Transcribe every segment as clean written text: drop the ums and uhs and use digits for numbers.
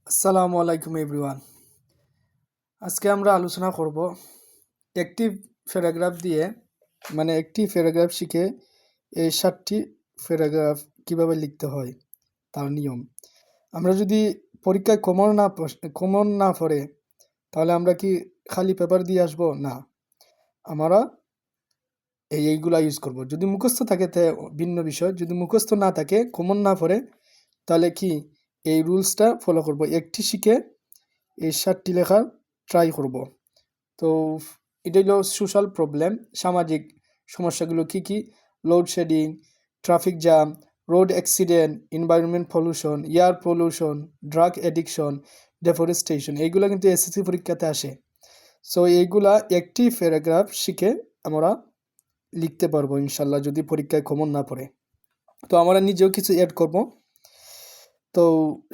আসসালামু আলাইকুম এভরিওয়ান। আজকে আমরা আলোচনা করব একটি প্যারাগ্রাফ দিয়ে, মানে একটি প্যারাগ্রাফ শিখে এই 7টি প্যারাগ্রাফ কিভাবে লিখতে হয় তার নিয়ম। আমরা যদি পরীক্ষায় কমন না পড়ে তাহলে আমরা কি খালি পেপার দিয়ে আসবো? না, আমরা এইগুলা ইউজ করব। যদি মুখস্থ থাকে তে ভিন্ন বিষয়, যদি মুখস্থ না থাকে, কমন না পড়ে, তাহলে কি এই রুলসটা ফলো করব। একটি শিখে এই 7টি লেখার ট্রাই করব। তো এটা হলো সোশ্যাল প্রবলেম, সামাজিক সমস্যাগুলো কি কি: load shedding, traffic jam, road accident, environment pollution, air pollution, drug addiction, deforestation. এইগুলো কিন্তু এসএসসি পরীক্ষাতে আসে। সো এইগুলা একটি প্যারাগ্রাফ শিখে আমরা লিখতে পারবো ইনশাল্লাহ, যদি পরীক্ষায় কমন না পড়ে। তো আমরা নিজেও কিছু অ্যাড করব। তো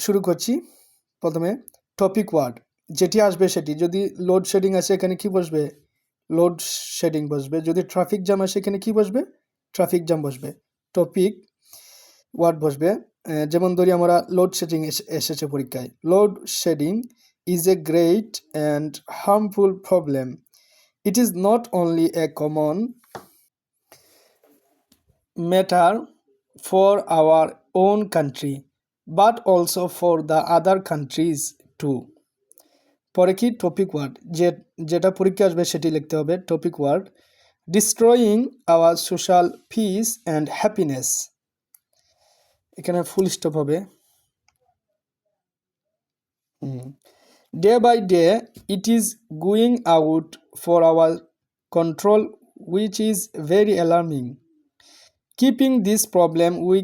শুরু করছি। প্রথমে টপিক ওয়ার্ড যেটি আসবে সেটি। যদি লোডশেডিং আসে এখানে কি বসবে? লোডশেডিং বসবে। যদি ট্রাফিক জ্যাম আসে এখানে কি বসবে? ট্রাফিক জ্যাম বসবে। টপিক ওয়ার্ড বসবে। যেমন ধরি আমরা লোডশেডিং এসেছে পরীক্ষায়। Load shedding is a great and harmful problem. It is not only a common matter for our own country but also for the other countries too. পরে কি? টপিক ওয়ার্ড, যেটা পরীক্ষা আসবে সেটি লিখতে হবে। Topic word: destroying our social peace and happiness. এখানে full stop হবে। Day by day it is going out for our control which is very alarming. Keeping this problem, we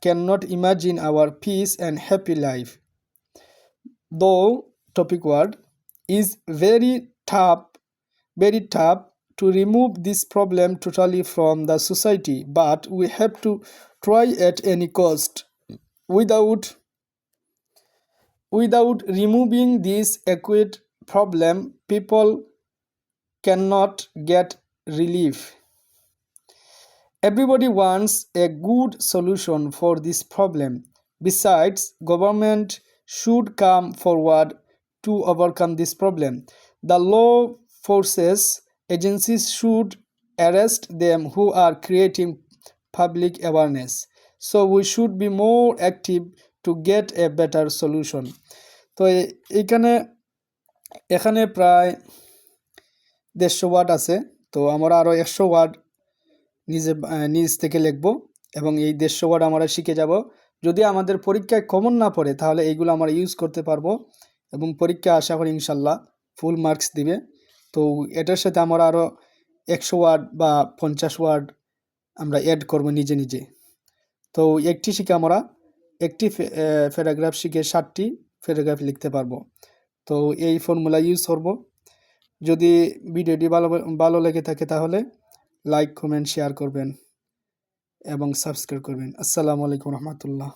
cannot imagine our peace and happy life. Though topic word is very tough to remove this problem totally from the society, but we have to try at any cost. Without removing this acute problem, people cannot get relief. Everybody wants a good solution for this problem. Besides, government should come forward to overcome this problem. The law forces agencies should arrest them who are creating public awareness. So we should be more active to get a better solution. তো এখানে প্রায় 150 word আছে। তো আমরা আরও 100 word নিজ থেকে লিখব এবং এই 150 ওয়ার্ড আমরা শিখে যাব। যদি আমাদের পরীক্ষায় কমন না পড়ে তাহলে এইগুলো আমরা ইউজ করতে পারবো এবং পরীক্ষা আশা করি ইনশাল্লাহ ফুল মার্কস দিবে। তো এটার সাথে আমরা আরও 100 ওয়ার্ড বা 50 ওয়ার্ড আমরা অ্যাড করব নিজে নিজে। তো একটি প্যারাগ্রাফ শিখে 7টি প্যারাগ্রাফ লিখতে পারবো। তো এই ফর্মুলা ইউজ করব। যদি ভিডিওটি ভালো লেগে থাকে তাহলে লাইক, কমেন্ট, শেয়ার করবেন এবং সাবস্ক্রাইব করবেন। আসসালামু আলাইকুম রহমতুল্লাহ।